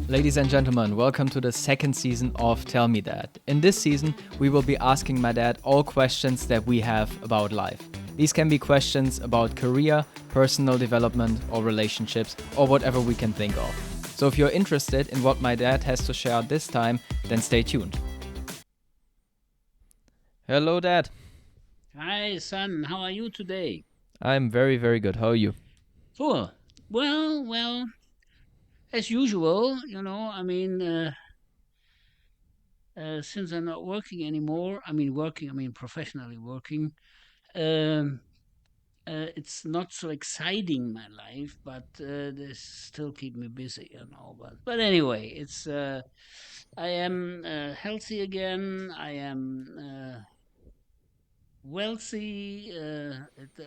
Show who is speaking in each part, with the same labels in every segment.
Speaker 1: Ladies and gentlemen, welcome to the second season of Tell Me That. In this season, we will be asking my dad all questions that we have about life. These can be questions about career, personal development, or relationships, or whatever we can think of. So if you're interested in what my dad has to share this time, then stay tuned. Hello, Dad.
Speaker 2: Hi, son. How are you today?
Speaker 1: I'm very, very good. How are you?
Speaker 2: Oh, well, as usual, since I'm not working anymore, professionally working, um, it's not so exciting, my life, but they still keep me busy. But anyway, I am healthy again. I am wealthy.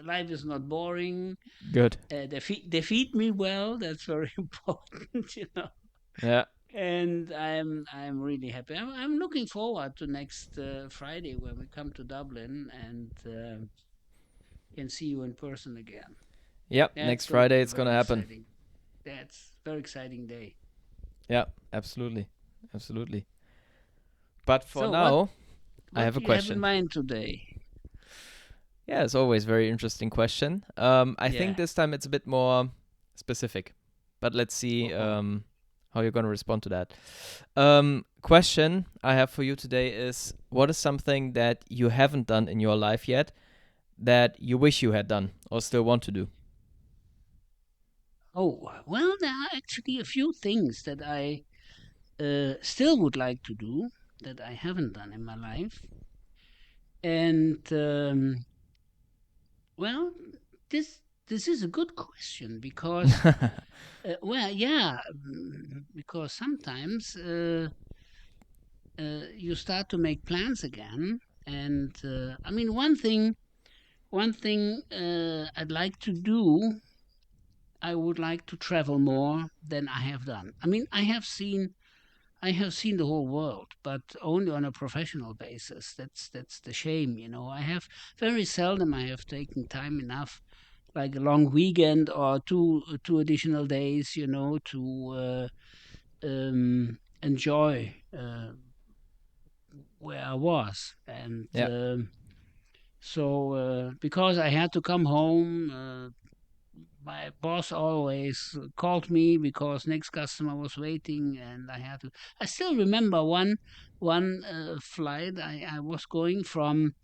Speaker 2: Life is not boring.
Speaker 1: Good.
Speaker 2: They feed me well. That's very important.
Speaker 1: Yeah.
Speaker 2: And I'm really happy. I'm looking forward to next Friday when we come to Dublin and can see you in person again.
Speaker 1: Yep.
Speaker 2: That's
Speaker 1: Next
Speaker 2: going to
Speaker 1: Friday
Speaker 2: be
Speaker 1: it's gonna
Speaker 2: very
Speaker 1: happen.
Speaker 2: exciting. That's very exciting day.
Speaker 1: Yeah. Absolutely. Absolutely. But for
Speaker 2: So what
Speaker 1: now, I
Speaker 2: what
Speaker 1: have a
Speaker 2: do you have in
Speaker 1: question.
Speaker 2: mind today?
Speaker 1: Yeah, it's always very interesting question. I think
Speaker 2: Yeah.
Speaker 1: this time it's a bit more specific, but let's see
Speaker 2: Uh-huh.
Speaker 1: how you're going to respond to that. Question I have for you today is: what is something that you haven't done in your life yet that you wish you had done or still want to do?
Speaker 2: Oh, well, there are actually a few things that I still would like to do that I haven't done in my life. And well, this this is a good question because because sometimes you start to make plans again, and one thing I'd like to do. I would like to travel more than I have done. I have seen the whole world, but only on a professional basis. That's the shame. I have very seldom I have taken time enough, like a long weekend or two additional days, to enjoy where I was. And
Speaker 1: Yeah.
Speaker 2: so because I had to come home, my boss always called me because next customer was waiting, and I had to. I still remember one flight. I was going from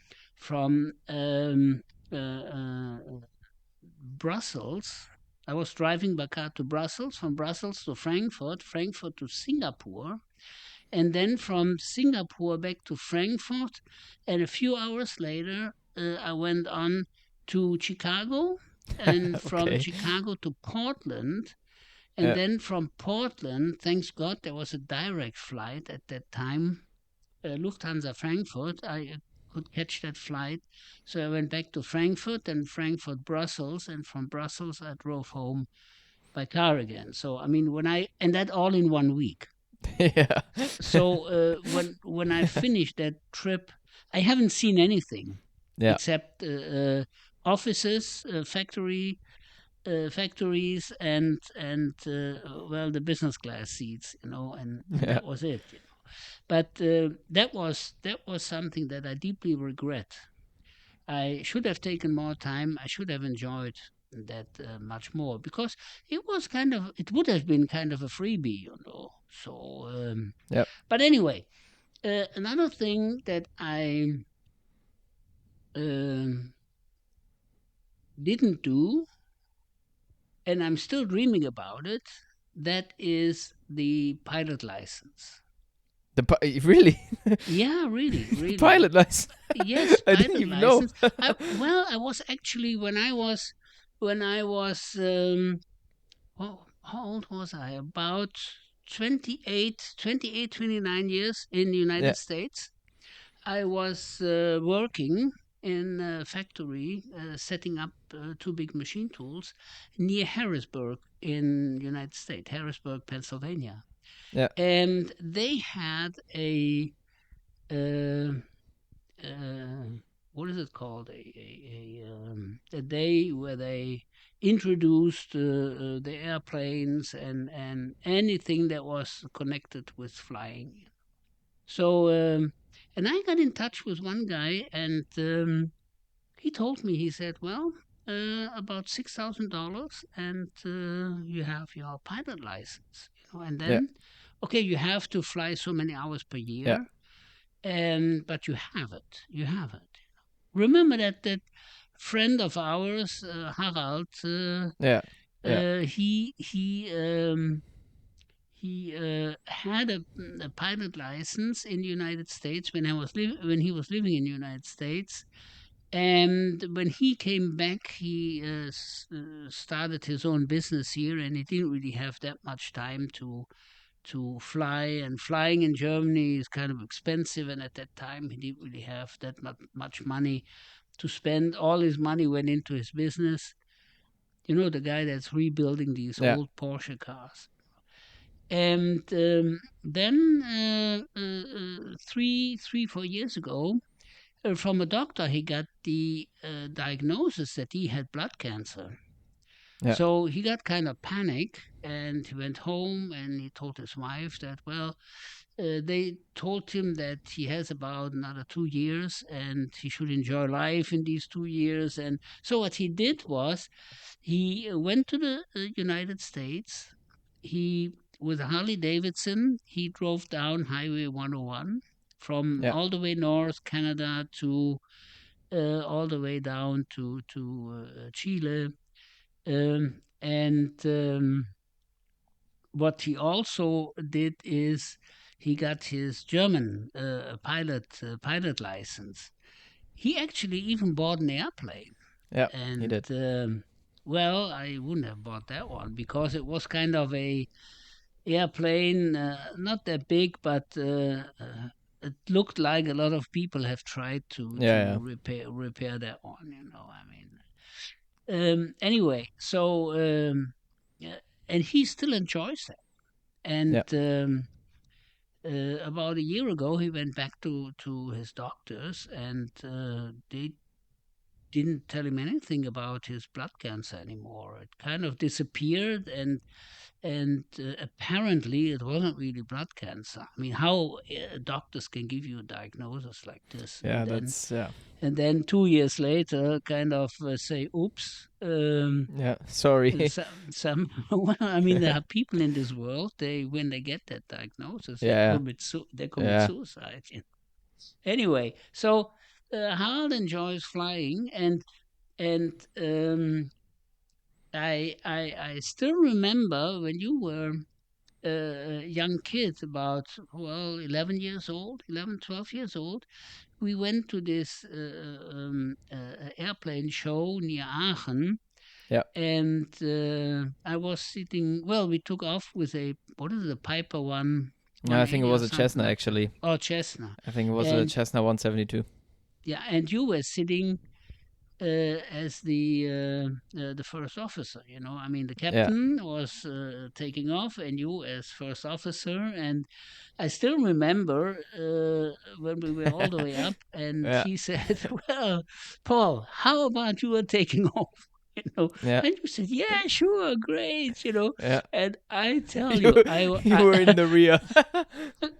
Speaker 2: Brussels. I was driving by car to Brussels, from Brussels to Frankfurt, Frankfurt to Singapore, and then from Singapore back to Frankfurt. And a few hours later, I went on to Chicago, and from
Speaker 1: Okay.
Speaker 2: Chicago to Portland. And
Speaker 1: Yeah.
Speaker 2: then from Portland, thanks God, there was a direct flight at that time, Lufthansa Frankfurt. I could catch that flight. So I went back to Frankfurt and Frankfurt, Brussels. And from Brussels, I drove home by car again. So, and that all in 1 week.
Speaker 1: Yeah.
Speaker 2: So when I finished that trip, I haven't seen anything
Speaker 1: Yeah.
Speaker 2: except offices, factories, and the business class seats, and
Speaker 1: Yeah.
Speaker 2: that was it. But that was something that I deeply regret. I should have taken more time. I should have enjoyed that much more because it would have been kind of a freebie. So,
Speaker 1: Yeah.
Speaker 2: but anyway, another thing that I um, didn't do, and I'm still dreaming about it, that is the pilot license.
Speaker 1: Really?
Speaker 2: Yeah, really, really.
Speaker 1: Pilot license.
Speaker 2: Yes,
Speaker 1: I didn't
Speaker 2: pilot
Speaker 1: even know.
Speaker 2: license. I was actually when I was how old was I? About 28, 29 years in the
Speaker 1: Yeah.
Speaker 2: United States. I was working in a factory, setting up two big machine tools near Harrisburg in United States, Harrisburg, Pennsylvania.
Speaker 1: Yeah.
Speaker 2: And they had a uh, uh, what is it called? A day where they introduced the airplanes and anything that was connected with flying. So, and I got in touch with one guy, and he told me, he said, well, about $6,000, and you have your pilot license, and
Speaker 1: Yeah.
Speaker 2: then, okay, you have to fly so many hours per
Speaker 1: Yeah.
Speaker 2: year, and but you have it. You have it. Remember that friend of ours, Harald.
Speaker 1: Yeah. Yeah.
Speaker 2: He had a pilot license in the United States when he was living in the United States, and when he came back, he started his own business here, and he didn't really have that much time to fly. And flying in Germany is kind of expensive, and at that time, he didn't really have that much money to spend. All his money went into his business. You know, the guy that's rebuilding these
Speaker 1: Yeah.
Speaker 2: old Porsche cars. And then 4 years ago, from a doctor, he got the diagnosis that he had blood cancer.
Speaker 1: Yeah.
Speaker 2: So he got kind of panic, and he went home and he told his wife that, well, they told him that he has about another 2 years and he should enjoy life in these 2 years. And so what he did was he went to the United States. He, with Harley Davidson, he drove down Highway 101 from
Speaker 1: Yeah.
Speaker 2: all the way north Canada to all the way down to Chile. And what he also did is he got his German pilot license. He actually even bought an airplane,
Speaker 1: Yeah. He
Speaker 2: and
Speaker 1: did.
Speaker 2: well, I wouldn't have bought that one because it was kind of a airplane, not that big, but it looked like a lot of people have tried to
Speaker 1: Yeah.
Speaker 2: repair that one. I mean, anyway, so yeah, and he still enjoys that. And
Speaker 1: Yeah.
Speaker 2: about a year ago, he went back to his doctors, and they didn't tell him anything about his blood cancer anymore. It kind of disappeared, and apparently it wasn't really blood cancer. I mean, how doctors can give you a diagnosis like this,
Speaker 1: Yeah. That's
Speaker 2: and then 2 years later, kind of say, "Oops."
Speaker 1: Yeah. Sorry.
Speaker 2: Some well, I mean, there are people in this world. They when they get that diagnosis,
Speaker 1: Yeah.
Speaker 2: they commit
Speaker 1: Yeah.
Speaker 2: suicide. Anyway, so Harald enjoys flying, and I still remember when you were a young kid, about, well, 11 years old, 11, 12 years old. We went to this airplane show near Aachen,
Speaker 1: Yeah.
Speaker 2: and I was sitting. Well, we took off with a, what is it, a Piper
Speaker 1: Yeah. I think it
Speaker 2: 180 or
Speaker 1: was a
Speaker 2: something
Speaker 1: Cessna
Speaker 2: like.
Speaker 1: actually.
Speaker 2: Oh, Cessna.
Speaker 1: I think it was a
Speaker 2: And
Speaker 1: Cessna 172.
Speaker 2: yeah, and you were sitting as the first officer. I mean, the
Speaker 1: Yeah.
Speaker 2: captain was taking off, and you as first officer. And I still remember when we were all the way up, and
Speaker 1: Yeah.
Speaker 2: he said, "Well, Paul, how about you are taking off?"
Speaker 1: Yeah.
Speaker 2: And you said, "Yeah, sure, great."
Speaker 1: Yeah.
Speaker 2: And I tell
Speaker 1: You
Speaker 2: you,
Speaker 1: you were in the rear.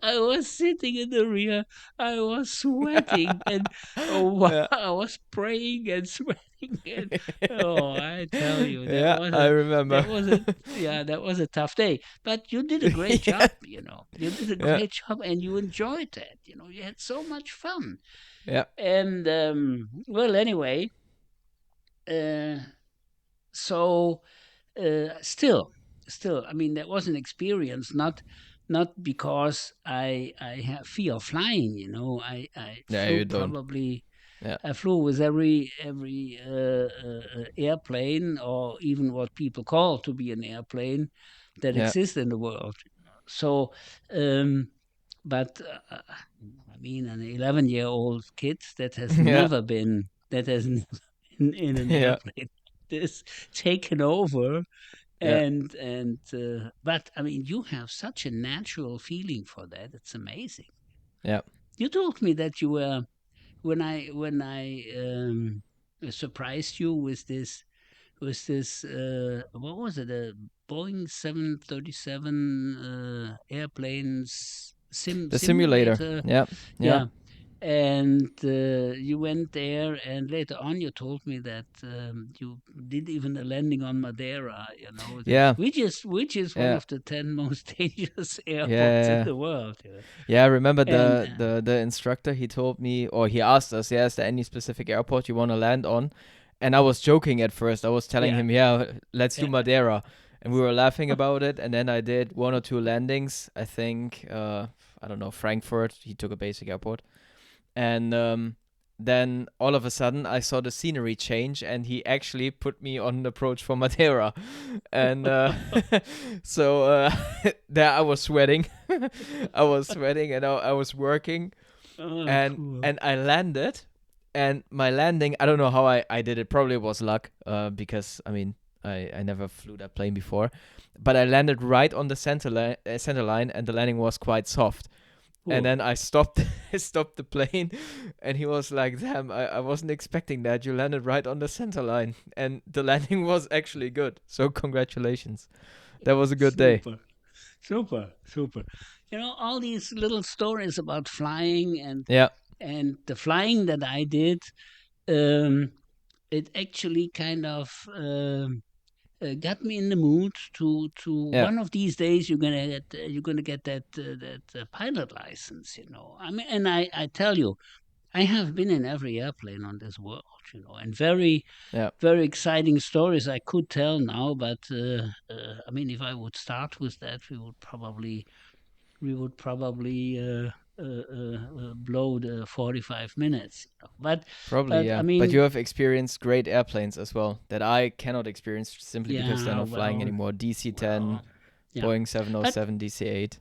Speaker 2: I was sitting in the rear. I was sweating, and oh, wow,
Speaker 1: Yeah.
Speaker 2: I was praying and sweating. And oh, I tell you, that
Speaker 1: Yeah.
Speaker 2: was
Speaker 1: I
Speaker 2: a
Speaker 1: remember.
Speaker 2: that was a tough day. But you did a great
Speaker 1: Yeah.
Speaker 2: job. You did a
Speaker 1: Yeah.
Speaker 2: great job, and you enjoyed that. You had so much fun.
Speaker 1: Yeah.
Speaker 2: And well, anyway, uh, so still, I mean, that was an experience, not because I have fear of flying. I
Speaker 1: Yeah.
Speaker 2: flew
Speaker 1: You don't.
Speaker 2: probably
Speaker 1: Yeah.
Speaker 2: I flew with every airplane, or even what people call to be an airplane, that
Speaker 1: Yeah.
Speaker 2: exists in the world. So um but I mean, an 11-year-old kid that has
Speaker 1: Yeah.
Speaker 2: never been that has never been in an
Speaker 1: Yeah.
Speaker 2: airplane is taken over.
Speaker 1: Yeah.
Speaker 2: And but I mean, you have such a natural feeling for that. It's amazing.
Speaker 1: Yeah.
Speaker 2: You told me that you were when I surprised you with this what was it, a Boeing 737 airplanes
Speaker 1: The simulator.
Speaker 2: simulator.
Speaker 1: Yeah. Yeah.
Speaker 2: Yeah. And you went there, and later on you told me that you did even a landing on Madeira,
Speaker 1: Yeah.
Speaker 2: which is one
Speaker 1: Yeah.
Speaker 2: of the 10 most dangerous
Speaker 1: Yeah.
Speaker 2: airports in
Speaker 1: Yeah.
Speaker 2: the world.
Speaker 1: Yeah, I remember
Speaker 2: And
Speaker 1: the instructor, he told me, or he asked us, yeah, is there any specific airport you want to land on? And I was joking at first. I was telling
Speaker 2: yeah,
Speaker 1: him, yeah, let's do
Speaker 2: yeah.
Speaker 1: Madeira. And we were laughing about it. And then I did one or two landings. I think, I don't know, Frankfurt. He took a basic airport. And then all of a sudden, I saw the scenery change, and he actually put me on an approach for Madeira. And so there I was sweating. I was sweating, and I was working,
Speaker 2: Oh,
Speaker 1: and
Speaker 2: cool.
Speaker 1: and I landed. And my landing, I don't know how I did it. Probably was luck, because I mean I never flew that plane before, but I landed right on the center line, and the landing was quite soft. And
Speaker 2: Cool.
Speaker 1: then I stopped I stopped the plane, and he was like, damn, I wasn't expecting that. You landed right on the center line, and the landing was actually good. So congratulations. That was a good day.
Speaker 2: Super. Super. Super. All these little stories about flying,
Speaker 1: Yeah.
Speaker 2: and the flying that I did, um, it actually kind of got me in the mood to
Speaker 1: Yeah.
Speaker 2: one of these days you're gonna get that pilot license. I mean, and I tell you, I have been in every airplane on this world, and very
Speaker 1: Yeah.
Speaker 2: very exciting stories I could tell now. But I mean, if I would start with that, we would probably blow the 45 minutes.
Speaker 1: Probably,
Speaker 2: But I
Speaker 1: yeah. But
Speaker 2: mean,
Speaker 1: you have experienced great airplanes as well that I cannot experience simply because they're
Speaker 2: yeah,
Speaker 1: not flying
Speaker 2: well,
Speaker 1: anymore. DC-10,
Speaker 2: well, yeah.
Speaker 1: Boeing
Speaker 2: But
Speaker 1: 707, DC-8.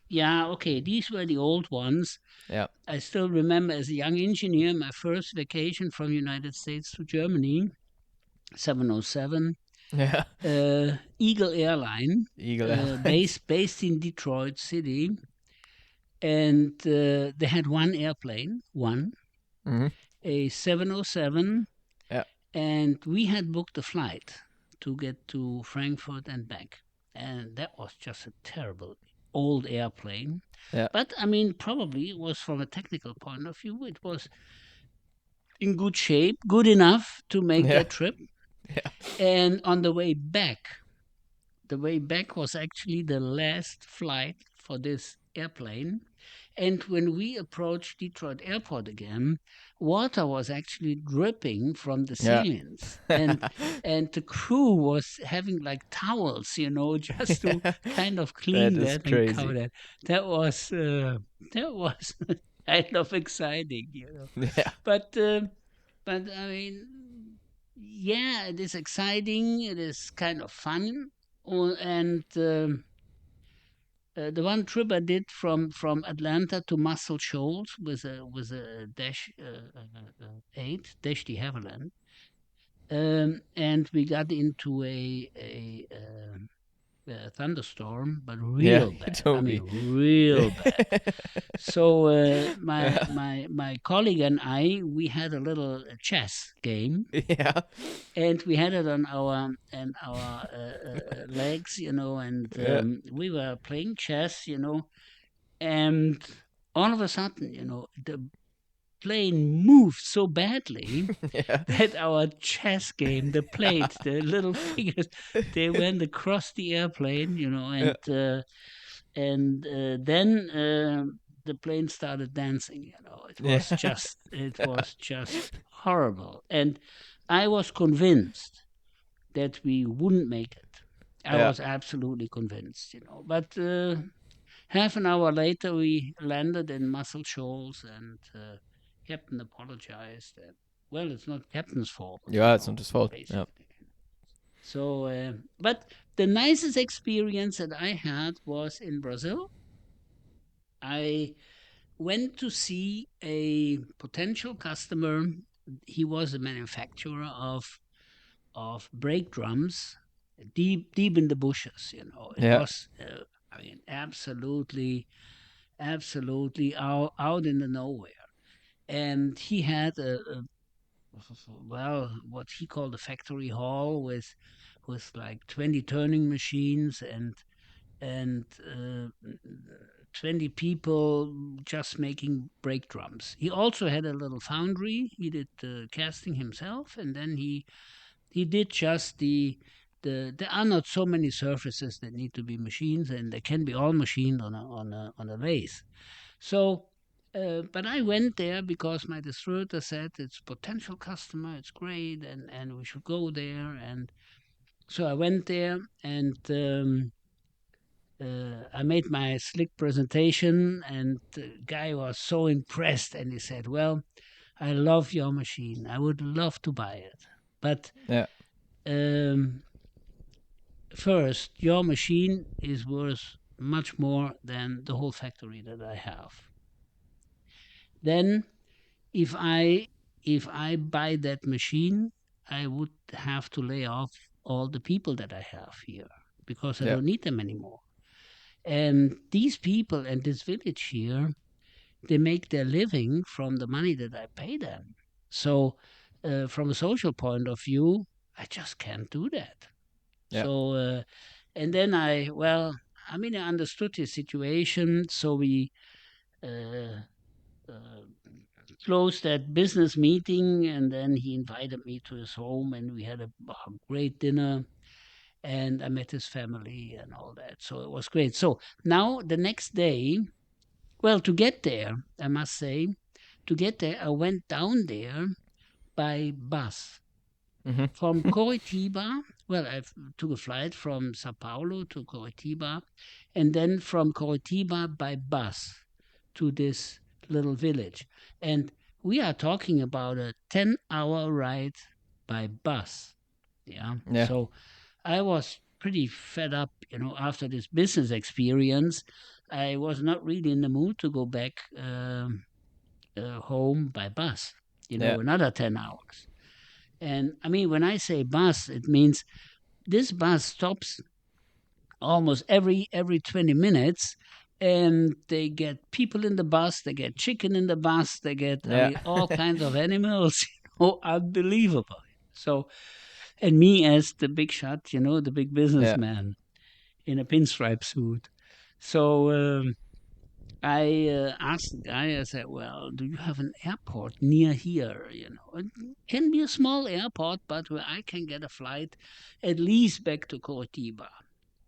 Speaker 2: yeah, okay, these were the old ones.
Speaker 1: Yeah.
Speaker 2: I still remember as a young engineer my first vacation from United States to Germany, 707,
Speaker 1: Yeah.
Speaker 2: Eagle Airline,
Speaker 1: Eagle Airlines.
Speaker 2: based in Detroit City, and they had one airplane,
Speaker 1: Hmm.
Speaker 2: a 707,
Speaker 1: Yeah.
Speaker 2: and we had booked a flight to get to Frankfurt and back, and that was just a terrible old airplane.
Speaker 1: Yeah.
Speaker 2: But I mean, probably it was from a technical point of view, it was in good shape, good enough to make
Speaker 1: Yeah.
Speaker 2: that trip.
Speaker 1: Yeah.
Speaker 2: And on the way back was actually the last flight for this airplane. And when we approached Detroit Airport again, water was actually dripping from the
Speaker 1: Yeah.
Speaker 2: ceilings, and the crew was having like towels, just to kind of
Speaker 1: That
Speaker 2: clean
Speaker 1: is
Speaker 2: that and cover
Speaker 1: crazy.
Speaker 2: that. That was kind of exciting.
Speaker 1: Yeah.
Speaker 2: But I mean, yeah, it is exciting. It is kind of fun. And the one trip I did from Atlanta to Muscle Shoals was a Dash 8 de Havilland, and we got into a thunderstorm, but
Speaker 1: Yeah.
Speaker 2: real
Speaker 1: You
Speaker 2: bad. I
Speaker 1: told
Speaker 2: mean,
Speaker 1: me.
Speaker 2: real bad. So my
Speaker 1: Yeah.
Speaker 2: my my colleague and I, we had a little chess game,
Speaker 1: Yeah.
Speaker 2: and we had it on our legs, and
Speaker 1: Yeah.
Speaker 2: we were playing chess, and all of a sudden, the plane moved so badly
Speaker 1: Yeah.
Speaker 2: that our chess game, the plates, the little figures, they went across the airplane,
Speaker 1: Yeah.
Speaker 2: and then the plane started dancing. It
Speaker 1: Yeah.
Speaker 2: was just it was just horrible, and I was convinced that we wouldn't make it. I
Speaker 1: Yeah.
Speaker 2: was absolutely convinced. But half an hour later, we landed in Muscle Shoals, and captain apologized. And, well, it's not captain's fault,
Speaker 1: Yeah, it's not his fault. Yeah.
Speaker 2: basically. So, but the nicest experience that I had was in Brazil. I went to see a potential customer. He was a manufacturer of brake drums, deep in the bushes. It
Speaker 1: Yeah.
Speaker 2: was, I mean, absolutely out in the nowhere. and he had well, what he called a factory hall with like 20 turning machines and 20 people just making brake drums. He also had a little foundry. He did the casting himself, and then he did just there are not so many surfaces that need to be machines, and they can be all machined on a lathe. So, but I went there because my distributor said it's potential customer, it's great, and we should go there. And so I went there, and I made my slick presentation, and the guy was so impressed, and he said, "Well, I love your machine. I would love to buy it, but
Speaker 1: Yeah.
Speaker 2: um, first, your machine is worth much more than the whole factory that I have. Then, if I buy that machine, I would have to lay off all the people that I have here because I
Speaker 1: Yeah.
Speaker 2: don't need them anymore. And these people and this village here, they make their living from the money that I pay them. So, from a social point of view, I just can't do that.
Speaker 1: Yeah.
Speaker 2: So, and then I understood his situation. So we uh, uh, closed that business meeting, and then he invited me to his home, and we had a great dinner. And I met his family and all that. So it was great. So now the next day, well, to get there, I must say, to get there, I went down there by bus
Speaker 1: Mm-hmm.
Speaker 2: from Curitiba. Well, I took a flight from Sao Paulo to Curitiba, and then from Curitiba by bus to this little village. And we are talking about a 10-hour ride by bus. Yeah.
Speaker 1: Yeah.
Speaker 2: So I was pretty fed up, after this business experience. I was not really in the mood to go back home by bus,
Speaker 1: Yeah.
Speaker 2: another 10 hours. And I mean, when I say bus, it means this bus stops almost every 20 minutes, and they get people in the bus, they get chicken in the bus, they get, I
Speaker 1: Yeah.
Speaker 2: mean, all kinds of animals. Unbelievable. So, and me as the big shot, the big
Speaker 1: Yeah.
Speaker 2: businessman in a pinstripe suit. So I asked the guy, I said, "Well, do you have an airport near here? It can be a small airport, but where I can get a flight at least back to Curitiba."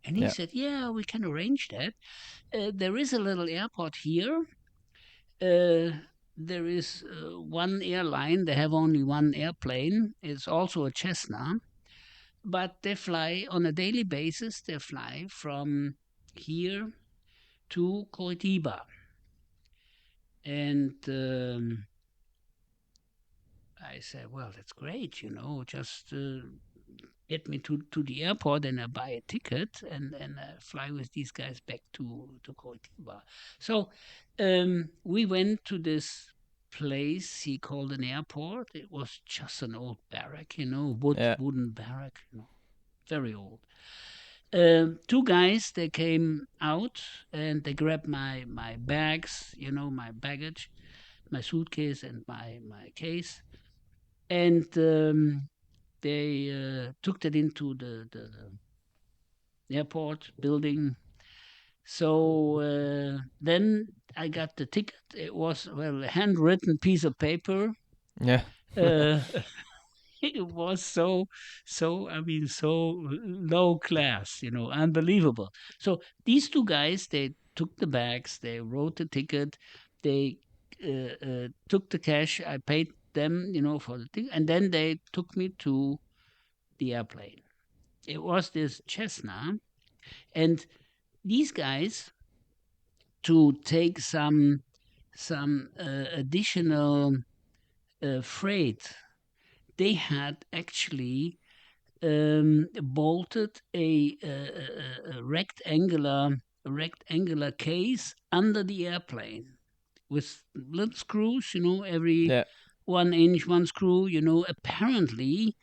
Speaker 2: And he
Speaker 1: Yeah.
Speaker 2: said, "Yeah, we can arrange that. There is a little airport here. Uh, there is one airline. They have only one airplane. It's also a Cessna, but they fly on a daily basis. They fly from here to Curitiba." And I said, "Well, that's great, just get me to the airport and I buy a ticket and fly with these guys back to Curitiba." So we went to this place he called an airport. It was just an old barrack,
Speaker 1: Yeah.
Speaker 2: wooden barrack, very old. Two guys, they came out and they grabbed my bags, my baggage, my suitcase and my case, and they took that into the airport building. So then I got the ticket. It was, well, a handwritten piece of paper.
Speaker 1: Yeah.
Speaker 2: Uh, it was I mean, so low class, unbelievable. So these two guys, they took the bags, they wrote the ticket, they took the cash. I paid them, for the thing, and then they took me to the airplane. It was this Cessna, and these guys, to take some additional freight, they had actually bolted a rectangular case under the airplane with little screws, every
Speaker 1: Yeah.
Speaker 2: 1 inch, one screw. Apparently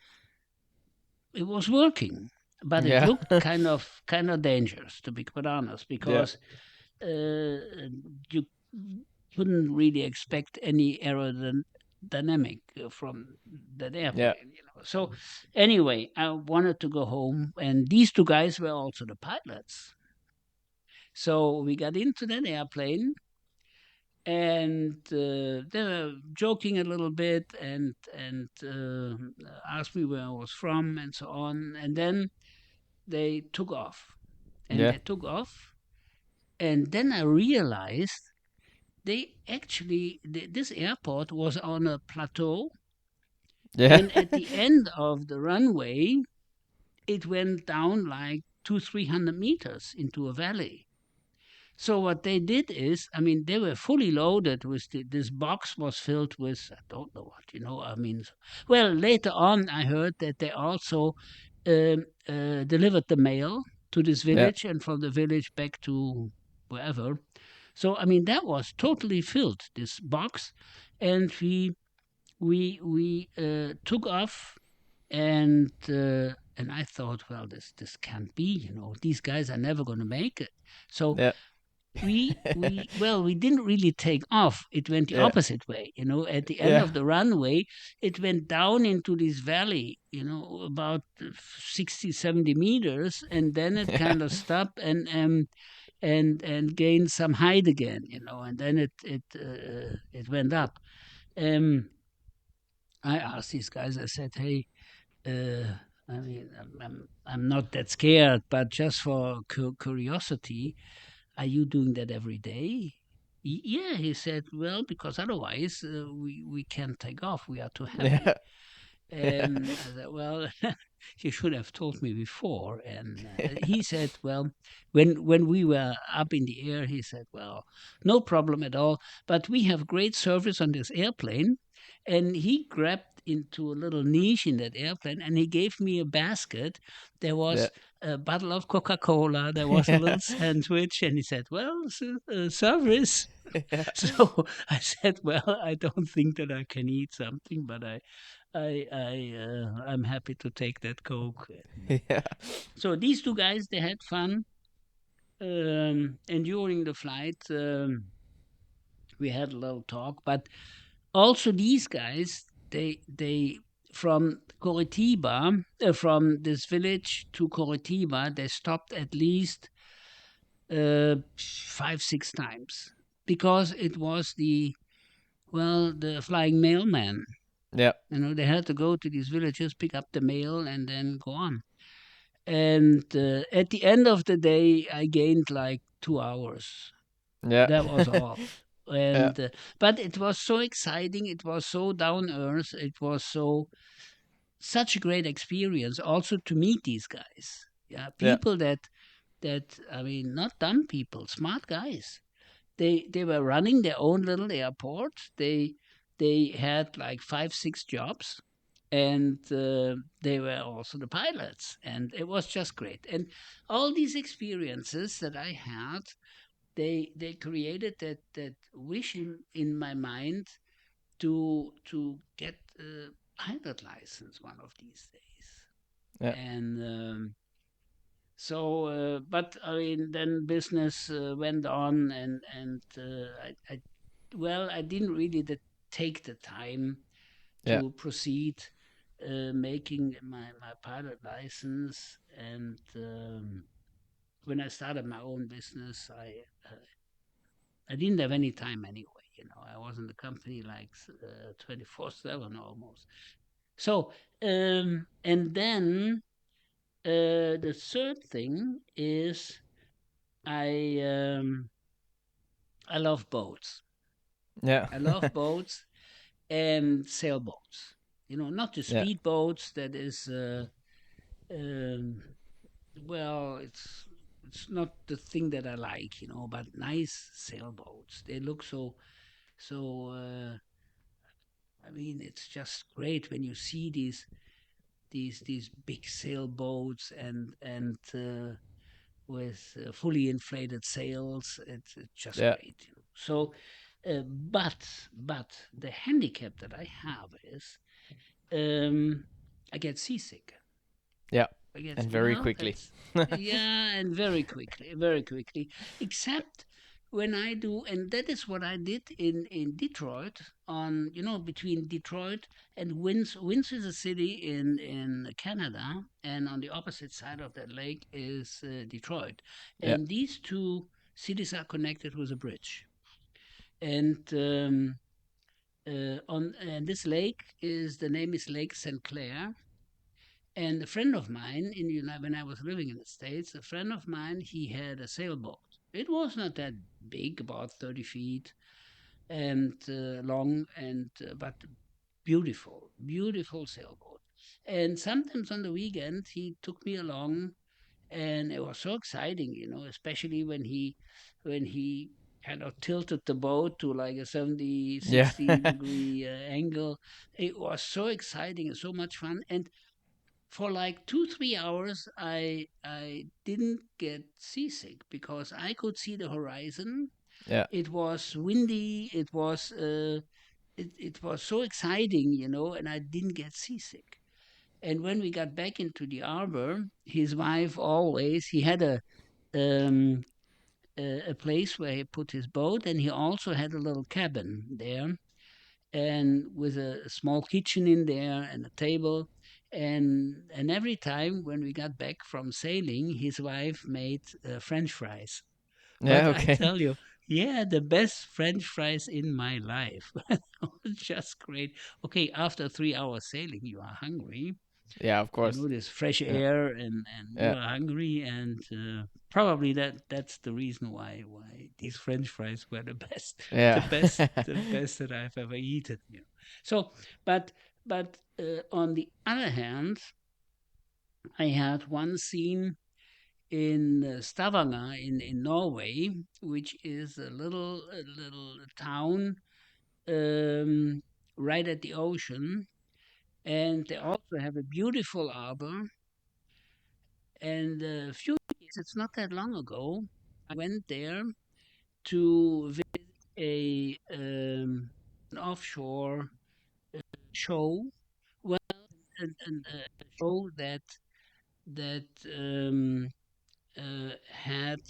Speaker 2: it was working, but it
Speaker 1: Yeah.
Speaker 2: looked kind of dangerous, to be quite honest,
Speaker 1: Yeah.
Speaker 2: because uh, you couldn't really expect any aerodynamic from that
Speaker 1: Yeah.
Speaker 2: airplane. So anyway, I wanted to go home, and these two guys were also the pilots. So we got into that airplane, and they were joking a little bit, and asked me where I was from and so on. And then they took off, and
Speaker 1: Yeah.
Speaker 2: they took off, and then I realized they actually this airport was on a plateau,
Speaker 1: Yeah.
Speaker 2: and at the end of the runway, it went down like 200-300 meters into a valley. So what they did is, I mean, they were fully loaded with this box was filled with I don't know what, I mean, well, later on I heard that they also delivered the mail to this
Speaker 1: Yeah.
Speaker 2: village, and from the village back to wherever. So I mean, that was totally filled, this box, and we took off, and I thought, well, this can't be, these guys are never going to make it. So
Speaker 1: Yeah.
Speaker 2: we didn't really take off. It went the
Speaker 1: Yeah.
Speaker 2: opposite way. At the end
Speaker 1: Yeah.
Speaker 2: of the runway, it went down into this valley, about 60, 70 meters, and then it
Speaker 1: Yeah.
Speaker 2: kind of stopped and gained some height again, and then it went up. Um, I asked these guys. I said, "Hey, I mean, I'm not that scared, but just for curiosity, are you doing that every day?" Yeah, he said. Well, because otherwise we can't take off. We are too
Speaker 1: Yeah.
Speaker 2: heavy.
Speaker 1: Yeah.
Speaker 2: And I said, well, you should have told me before. And he said, well, when we were up in the air, he said, well, no problem at all. But we have great service on this airplane. And he grabbed into a little niche in that airplane, and he gave me a basket. There
Speaker 1: Yeah.
Speaker 2: was a bottle of Coca-Cola. There was a little sandwich, and he said, well, service.
Speaker 1: Yeah.
Speaker 2: So I said, well, I don't think that I can eat something, but I'm happy to take that Coke.
Speaker 1: Yeah.
Speaker 2: So these two guys, they had fun, and during the flight, we had a little talk. But also these guys, they from Coritiba, from this village to Coritiba, they stopped at least 5, 6 times, because it was the flying mailman.
Speaker 1: Yeah.
Speaker 2: They had to go to these villages, pick up the mail, and then go on. And at the end of the day, I gained like 2 hours.
Speaker 1: Yeah.
Speaker 2: That was all.
Speaker 1: Yeah.
Speaker 2: And but it was so exciting. It was so down earth. It was such a great experience. Also to meet these guys. Yeah,
Speaker 1: Yeah.
Speaker 2: people that I mean, not dumb people, smart guys. They were running their own little airport. They had like 5, 6 jobs, and they were also the pilots, and it was just great. And all these experiences that I had, they created that wish in my mind to get a pilot license one of these days.
Speaker 1: Yeah.
Speaker 2: And so, but I mean, then business went on, and I didn't really take the time
Speaker 1: Yeah.
Speaker 2: to proceed making my pilot license. And when I started my own business, I didn't have any time anyway. I was in the company like 24/7 almost. So, and then the third thing is I um, I love boats.
Speaker 1: Yeah.
Speaker 2: I love boats and sailboats. Not the
Speaker 1: Yeah.
Speaker 2: speedboats. That is, um, well, it's not the thing that I like. But nice sailboats. They look so. I mean, it's just great when you see these big sailboats and with fully inflated sails. It's just
Speaker 1: Yeah.
Speaker 2: great. So, but the handicap that I have is um, I get seasick.
Speaker 1: Yeah.
Speaker 2: I get
Speaker 1: And very quickly.
Speaker 2: that's yeah, and very quickly, very quickly. Except when I do, and that is what I did in Detroit, on between Detroit and Windsor. Windsor is a city in Canada, and on the opposite side of that lake is Detroit,
Speaker 1: Yeah.
Speaker 2: and these two cities are connected with a bridge. And on and this lake is the name is Lake St. Clair. And a friend of mine in the when I was living in the States, a friend of mine, he had a sailboat. It was not that big, about 30 feet and long, and but beautiful, beautiful sailboat. And sometimes on the weekend, he took me along, and it was so exciting, especially when he kind of tilted the boat to like a 70,
Speaker 1: Yeah.
Speaker 2: 60 degree angle. It was so exciting and so much fun. And for like 2 3 hours I didn't get seasick because I could see the horizon.
Speaker 1: Yeah.
Speaker 2: It was windy, it was so exciting, and I didn't get seasick. And when we got back into the harbor, his wife always he had um a place where he put his boat, and he also had a little cabin there, and with a small kitchen in there and a table. And every time when we got back from sailing, his wife made French fries. But
Speaker 1: Yeah.
Speaker 2: I
Speaker 1: Okay.
Speaker 2: tell you, yeah, the best French fries in my life. It was just great. Okay, after 3 hours sailing, you are hungry.
Speaker 1: Yeah. Of course.
Speaker 2: This fresh
Speaker 1: Yeah.
Speaker 2: air, and you
Speaker 1: Yeah.
Speaker 2: are hungry, and probably that's the reason why these French fries were the best, the
Speaker 1: Yeah.
Speaker 2: best, the best that I've ever eaten. So, but on the other hand, I had one scene in Stavanger in Norway, which is a little town um, right at the ocean, and they also have a beautiful harbor. And a few years, it's not that long ago, I went there to visit an offshore show. Well, a show that had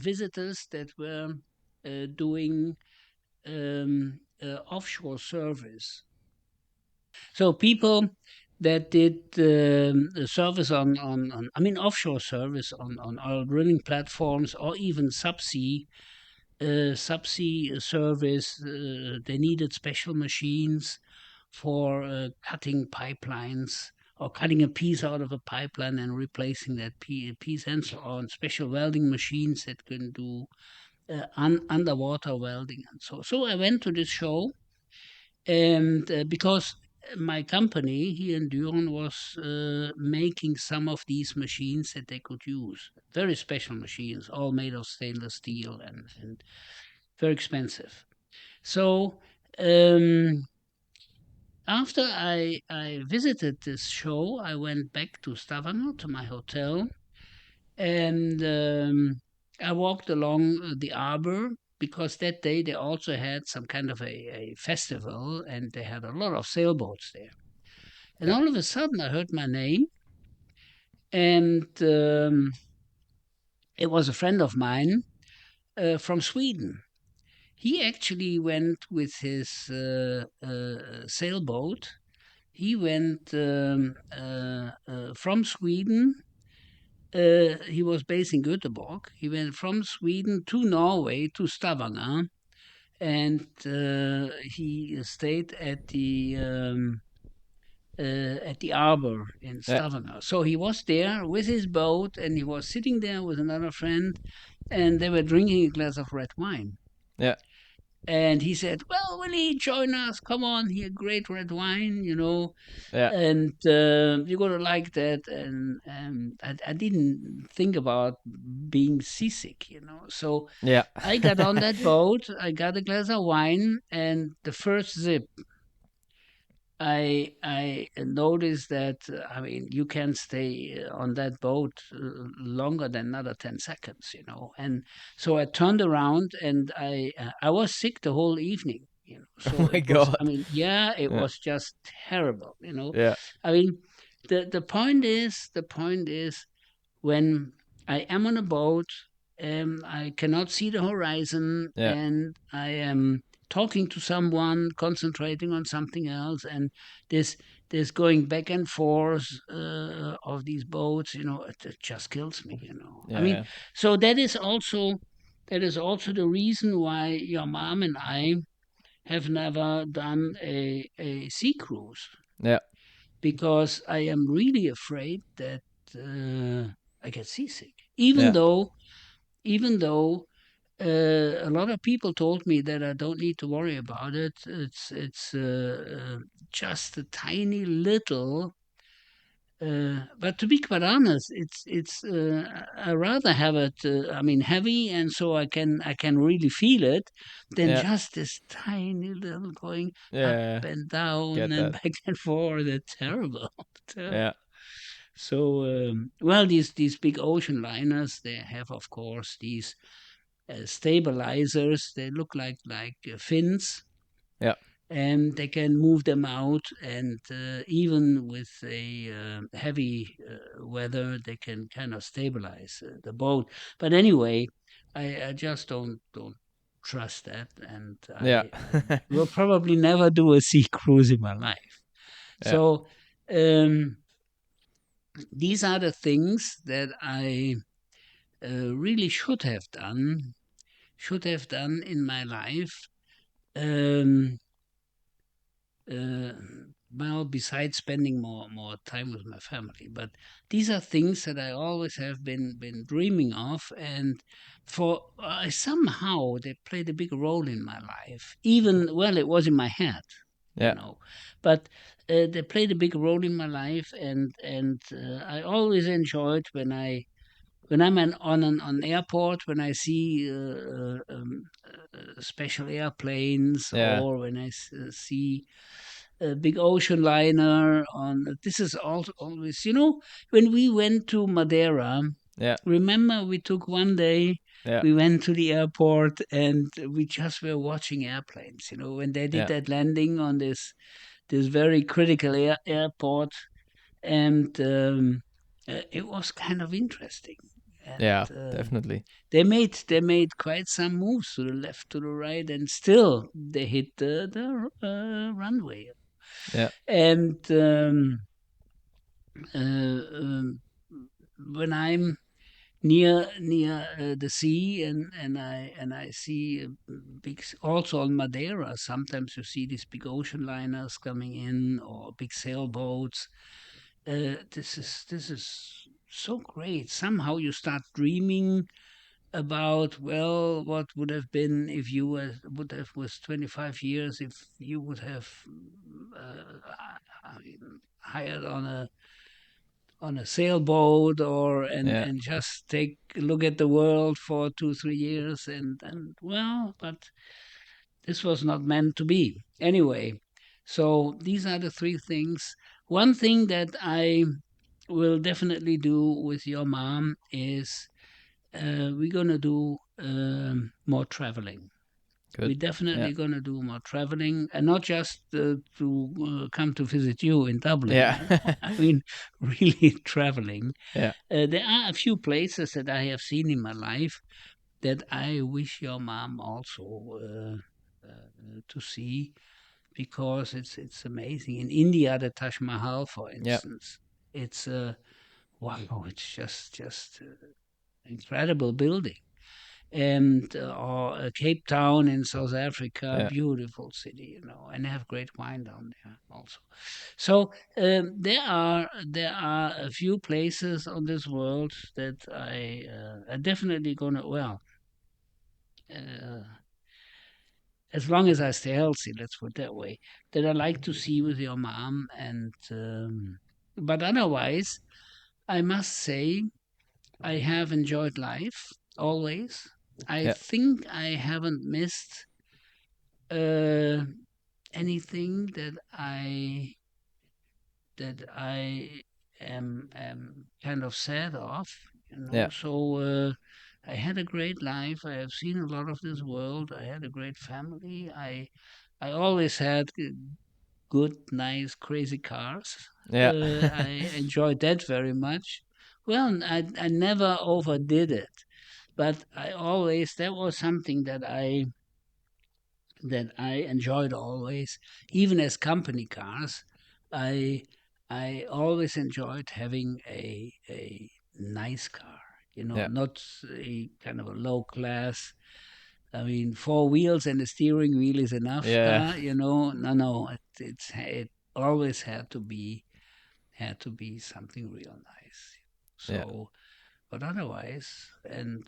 Speaker 2: visitors that were doing offshore service. So people that did service I mean offshore service on oil drilling platforms, or even subsea service. They needed special machines for cutting pipelines, or cutting a piece out of a pipeline and replacing that piece, and so on. Special welding machines that can do underwater welding, and so I went to this show. And because my company here in Düren was making some of these machines that they could use, very special machines, all made of stainless steel, and very expensive. So um, after I visited this show, I went back to Stavanger to my hotel, and I walked along the harbor, because that day they also had some kind of a festival, and they had a lot of sailboats there. And
Speaker 1: Yeah.
Speaker 2: all of a sudden, I heard my name, and it was a friend of mine from Sweden. He actually went with his sailboat. He went from Sweden. He was based in Göteborg. He went from Sweden to Norway to Stavanger, and he stayed at the harbor in
Speaker 1: Yeah.
Speaker 2: Stavanger. So he was there with his boat, and he was sitting there with another friend, and they were drinking a glass of red wine.
Speaker 1: Yeah.
Speaker 2: And he said, "Well, will you join us? Come on here, great red wine,
Speaker 1: Yeah.
Speaker 2: and you're gonna like that." And I didn't think about being seasick. So
Speaker 1: Yeah.
Speaker 2: I got on that boat. I got a glass of wine, and the first sip, I noticed that I mean you can stay on that boat longer than another 10 seconds. And so I turned around, and I was sick the whole evening.
Speaker 1: Oh
Speaker 2: So
Speaker 1: my
Speaker 2: it was, I
Speaker 1: God.
Speaker 2: mean, yeah, it
Speaker 1: Yeah.
Speaker 2: was just terrible.
Speaker 1: Yeah.
Speaker 2: I mean, the point is when I am on a boat, I cannot see the horizon,
Speaker 1: Yeah.
Speaker 2: and I am talking to someone, concentrating on something else, and this this going back and forth of these boats, it just kills me. I mean,
Speaker 1: Yeah.
Speaker 2: so that is also the reason why your mom and I have never done a sea cruise,
Speaker 1: Yeah.
Speaker 2: because I am really afraid that I get seasick. Even
Speaker 1: Yeah.
Speaker 2: though, even though a lot of people told me that I don't need to worry about it. It's just a tiny little. But to be quite honest, I rather have it. I mean, heavy, and so I can really feel it, than
Speaker 1: Yeah.
Speaker 2: just this tiny little going up
Speaker 1: Yeah.
Speaker 2: and down
Speaker 1: Get
Speaker 2: and
Speaker 1: that.
Speaker 2: back and forth. It's terrible. Terrible.
Speaker 1: Yeah.
Speaker 2: So, well, these big ocean liners, they have, of course, these stabilizers. They look like fins,
Speaker 1: Yeah.
Speaker 2: and they can move them out. And even with a heavy weather, they can kind of stabilize the boat. But anyway, I just don't trust that, and
Speaker 1: Yeah.
Speaker 2: I will probably never do a sea cruise in my life.
Speaker 1: Yeah.
Speaker 2: So these are the things that I really should have done in my life. Um, uh, well, besides spending more time with my family, but these are things that I always have been dreaming of, and for somehow they played a big role in my life. Even, well, it was in my head, you
Speaker 1: Yeah.
Speaker 2: know, but they played a big role in my life, and I always enjoyed when I'm on airport, when I see special airplanes,
Speaker 1: Yeah.
Speaker 2: or when I see a big ocean liner on. This is also always, when we went to Madeira.
Speaker 1: Yeah.
Speaker 2: Remember, we took one day.
Speaker 1: Yeah.
Speaker 2: We went to the airport and we just were watching airplanes. When they did
Speaker 1: Yeah.
Speaker 2: that landing on this very critical airport, and it was kind of interesting. And
Speaker 1: Yeah. Definitely.
Speaker 2: they made quite some moves to the left, to the right, and still they hit the runway.
Speaker 1: Yeah.
Speaker 2: And um, when I'm near the sea, and I see also on Madeira, sometimes you see these big ocean liners coming in, or big sailboats. This is so great. Somehow you start dreaming about, well, what would have been if you would have, was 25 years, if you would have I mean, hired on a sailboat, or and
Speaker 1: Yeah.
Speaker 2: and just take a look at the world for 2 3 years, and well, but this was not meant to be anyway. So these are the three things. One thing that I will definitely do with your mom is we're gonna do more traveling.
Speaker 1: Good.
Speaker 2: We're
Speaker 1: Yeah.
Speaker 2: definitely gonna do more traveling, and not just to come to visit you in Dublin.
Speaker 1: Yeah.
Speaker 2: I mean, really traveling.
Speaker 1: Yeah.
Speaker 2: There are a few places that I have seen in my life that I wish your mom also to see, because it's amazing. In India, the Taj Mahal, for
Speaker 1: Yeah.
Speaker 2: instance, it's wow, it's just incredible building. And or Cape Town in South Africa,
Speaker 1: Yeah.
Speaker 2: beautiful city, and they have great wine down there also. So there are a few places on this world that I are definitely gonna, well, uh, as long as I stay healthy, let's put it that way, that I like to see with your mom. And but otherwise, I must say I have enjoyed life always. I
Speaker 1: Yeah.
Speaker 2: think I haven't missed uh, anything that I am kind of sad of.
Speaker 1: Yeah.
Speaker 2: So I had a great life. I have seen a lot of this world. I had a great family. I always had good, nice, crazy cars.
Speaker 1: Yeah.
Speaker 2: I enjoyed that very much. Well, I never overdid it. But that was something that I enjoyed always, even as company cars. I I always enjoyed having a nice car,
Speaker 1: Yeah.
Speaker 2: not a kind of a low class. I mean, four wheels and a steering wheel is enough
Speaker 1: Yeah.
Speaker 2: car, No, it always had to be something real nice.
Speaker 1: Yeah.
Speaker 2: So, but otherwise, and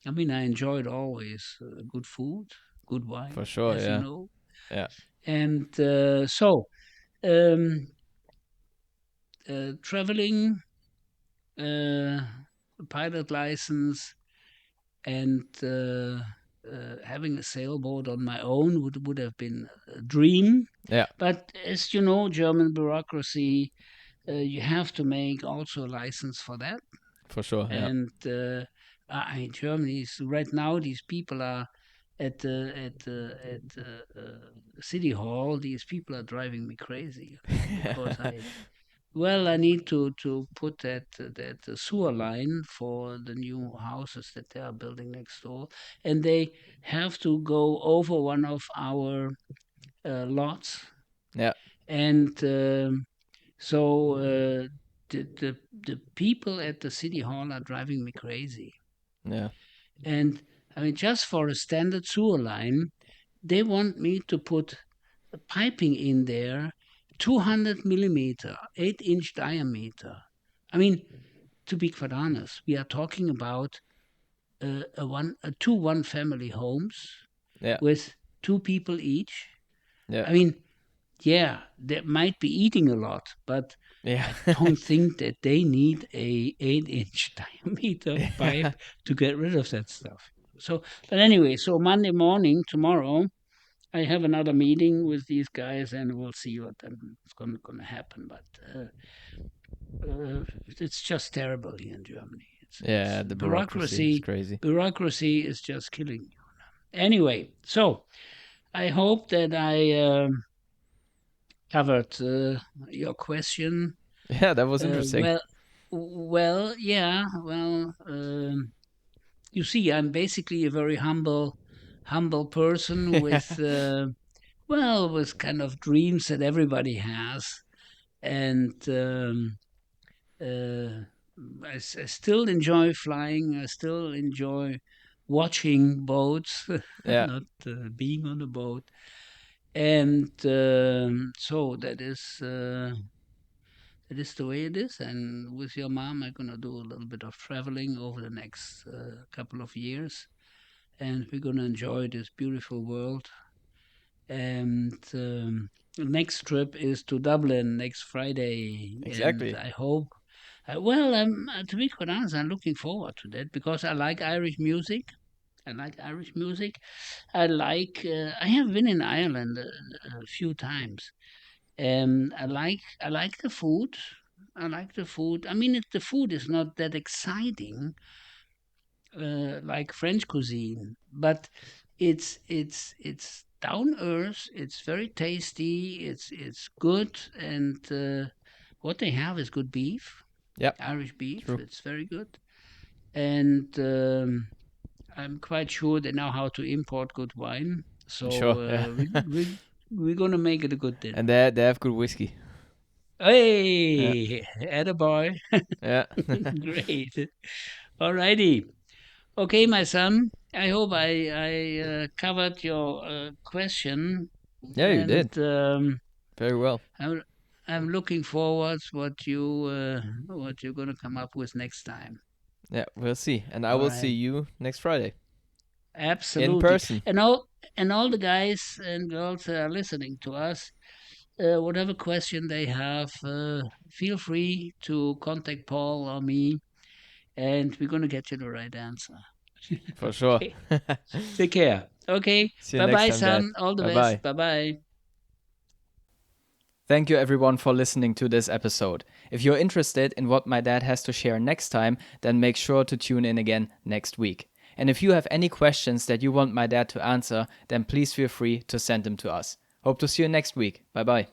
Speaker 2: I mean, I enjoyed always good food, good wine,
Speaker 1: For sure.
Speaker 2: as you
Speaker 1: Yeah.
Speaker 2: know.
Speaker 1: Yeah.
Speaker 2: And um, traveling, uh, pilot license, and having a sailboat on my own would have been a dream.
Speaker 1: Yeah.
Speaker 2: But as you know, German bureaucracy, you have to make also a license for that.
Speaker 1: For sure. Yeah.
Speaker 2: And Germany is right now. These people are at the city hall. These people are driving me crazy, because I need to put that sewer line for the new houses that they are building next door, and they have to go over one of our lots,
Speaker 1: Yeah.
Speaker 2: and so the people at the city hall are driving me crazy.
Speaker 1: Yeah.
Speaker 2: And I mean, just for a standard sewer line, they want me to put piping in there, 200 millimeter, 8-inch diameter. I mean, to be quite honest, we are talking about two one-family homes
Speaker 1: Yeah.
Speaker 2: with two people each.
Speaker 1: Yeah.
Speaker 2: I mean, yeah, they might be eating a lot, but
Speaker 1: Yeah.
Speaker 2: I don't think that they need a 8-inch diameter
Speaker 1: Yeah.
Speaker 2: pipe to get rid of that stuff. So, but anyway, so Monday morning, tomorrow, I have another meeting with these guys, and we'll see what's going to happen. But it's just terrible here in Germany. It's
Speaker 1: Yeah. The bureaucracy is
Speaker 2: bureaucracy.
Speaker 1: crazy.
Speaker 2: Bureaucracy is just killing you. Anyway, so I hope that I covered your question.
Speaker 1: Yeah, that was interesting.
Speaker 2: Yeah. You see, I'm basically a very humble person
Speaker 1: Yeah.
Speaker 2: with kind of dreams that everybody has, and uh, I still enjoy flying. I still enjoy watching boats,
Speaker 1: Yeah.
Speaker 2: not being on a boat, and so that is the way it is. And with your mom, I'm gonna do a little bit of traveling over the next couple of years, and we're gonna enjoy this beautiful world. And the next trip is to Dublin next Friday, and
Speaker 1: Exactly.
Speaker 2: I hope. To be quite honest, I'm looking forward to that because I like Irish music. I like Irish music. I have been in Ireland a few times, and I like the food. I like the food. I mean, the food is not that exciting, like French cuisine, but it's down earth. It's very tasty. It's good, and what they have is good beef,
Speaker 1: Yeah.
Speaker 2: Irish beef.
Speaker 1: True.
Speaker 2: It's very good, and I'm quite sure they know how to import good wine. So
Speaker 1: Sure. Yeah.
Speaker 2: we're gonna make it a good dinner.
Speaker 1: And they have good whiskey. Yeah.
Speaker 2: Hey, attaboy.
Speaker 1: Yeah.
Speaker 2: Great. Alrighty. Okay, my son. I hope I covered your question,
Speaker 1: Yeah, you
Speaker 2: and
Speaker 1: did very well.
Speaker 2: I'm I'm looking forward what you're gonna come up with next time.
Speaker 1: Yeah, we'll see. And I
Speaker 2: All
Speaker 1: will see
Speaker 2: right.
Speaker 1: you next Friday in
Speaker 2: Absolutely.
Speaker 1: person.
Speaker 2: And all the guys and girls that are listening to us, whatever question they have, feel free to contact Paul or me, and we're gonna get you the right answer.
Speaker 1: For sure.
Speaker 2: Okay. Take care. Okay.
Speaker 1: See you
Speaker 2: Bye
Speaker 1: next
Speaker 2: bye,
Speaker 1: time, Dad.
Speaker 2: son. All the
Speaker 1: Bye
Speaker 2: best.
Speaker 1: bye.
Speaker 2: Bye bye.
Speaker 1: Thank you everyone for listening to this episode. If you're interested in what my dad has to share next time, then make sure to tune in again next week. And if you have any questions that you want my dad to answer, then please feel free to send them to us. Hope to see you next week. Bye bye.